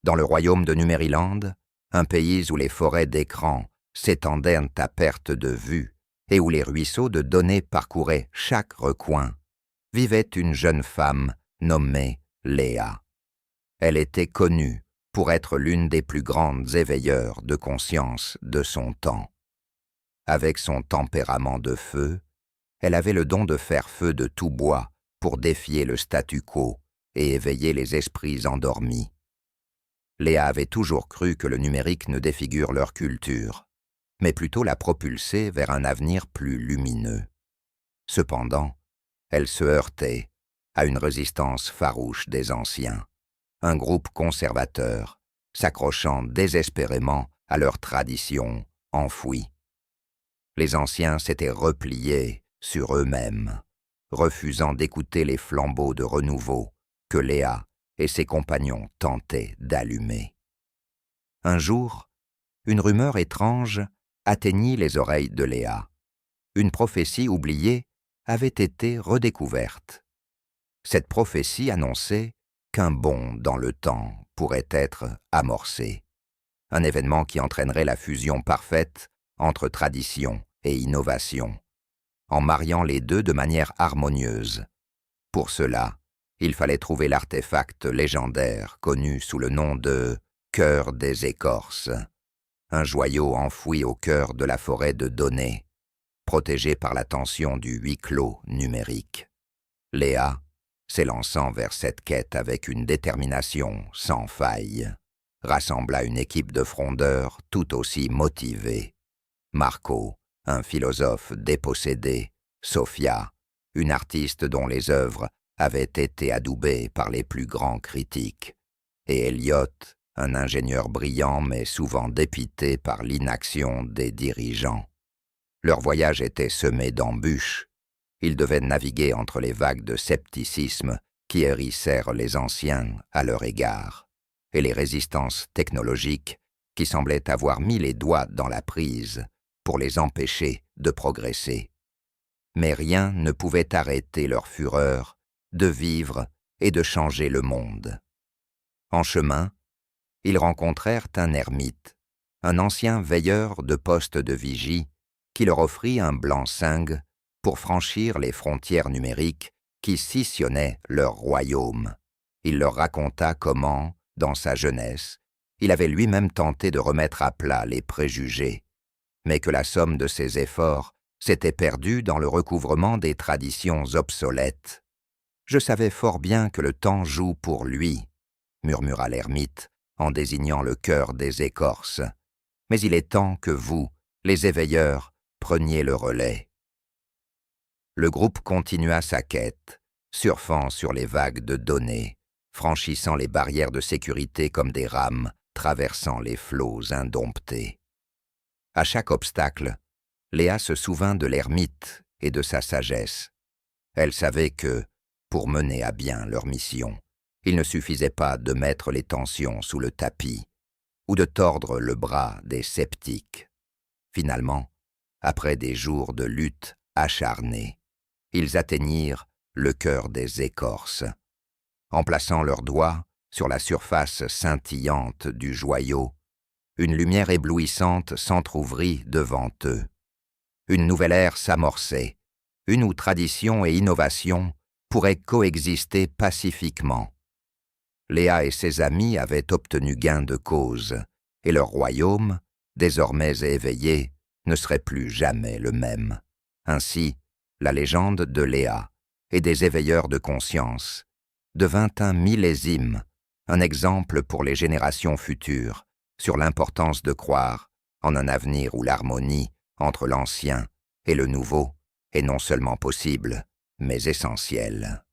Dans le royaume de Numériland, un pays où les forêts d'écran s'étendaient à perte de vue et où les ruisseaux de données parcouraient chaque recoin, vivait une jeune femme nommée Léa. Elle était connue pour être l'une des plus grandes éveilleurs de conscience de son temps. Avec son tempérament de feu, elle avait le don de faire feu de tout bois pour défier le statu quo et éveiller les esprits endormis. Léa avait toujours cru que le numérique ne défigure leur culture, mais plutôt la propulsait vers un avenir plus lumineux. Cependant, elle se heurtait à une résistance farouche des anciens, un groupe conservateur s'accrochant désespérément à leurs traditions enfouies. Les anciens s'étaient repliés sur eux-mêmes, refusant d'écouter les flambeaux de renouveau que Léa et ses compagnons tentaient d'allumer. Un jour, une rumeur étrange atteignit les oreilles de Léa. Une prophétie oubliée avait été redécouverte. Cette prophétie annonçait qu'un bond dans le temps pourrait être amorcé, un événement qui entraînerait la fusion parfaite entre tradition et innovation, en mariant les deux de manière harmonieuse. Pour cela, il fallait trouver l'artefact légendaire connu sous le nom de « Cœur des écorces », un joyau enfoui au cœur de la forêt de données, protégé par la tension du huis clos numérique. Léa, s'élançant vers cette quête avec une détermination sans faille, rassembla une équipe de frondeurs tout aussi motivés. Marco, un philosophe dépossédé, Sophia, une artiste dont les œuvres avaient été adoubées par les plus grands critiques, et Elliot, un ingénieur brillant mais souvent dépité par l'inaction des dirigeants. Leur voyage était semé d'embûches. Ils devaient naviguer entre les vagues de scepticisme qui hérissèrent les anciens à leur égard, et les résistances technologiques qui semblaient avoir mis les doigts dans la prise pour les empêcher de progresser. Mais rien ne pouvait arrêter leur fureur de vivre et de changer le monde. En chemin, ils rencontrèrent un ermite, un ancien veilleur de poste de vigie, qui leur offrit un blanc-seing pour franchir les frontières numériques qui scissionnaient leur royaume. Il leur raconta comment, dans sa jeunesse, il avait lui-même tenté de remettre à plat les préjugés, mais que la somme de ses efforts s'était perdue dans le recouvrement des traditions obsolètes. « Je savais fort bien que le temps joue pour lui, » murmura l'ermite en désignant le cœur des écorces. « Mais il est temps que vous, les éveilleurs, preniez le relais. » Le groupe continua sa quête, surfant sur les vagues de données, franchissant les barrières de sécurité comme des rames, traversant les flots indomptés. À chaque obstacle, Léa se souvint de l'ermite et de sa sagesse. Elle savait que, pour mener à bien leur mission, il ne suffisait pas de mettre les tensions sous le tapis ou de tordre le bras des sceptiques. Finalement, après des jours de lutte acharnée, ils atteignirent le cœur des écorces. En plaçant leurs doigts sur la surface scintillante du joyau, une lumière éblouissante s'entr'ouvrit devant eux. Une nouvelle ère s'amorçait, une où tradition et innovation pourraient coexister pacifiquement. Léa et ses amis avaient obtenu gain de cause, et leur royaume, désormais éveillé, ne serait plus jamais le même. Ainsi, la légende de Léa et des éveilleurs de conscience devint un millésime, un exemple pour les générations futures sur l'importance de croire en un avenir où l'harmonie entre l'ancien et le nouveau est non seulement possible, mais essentielle.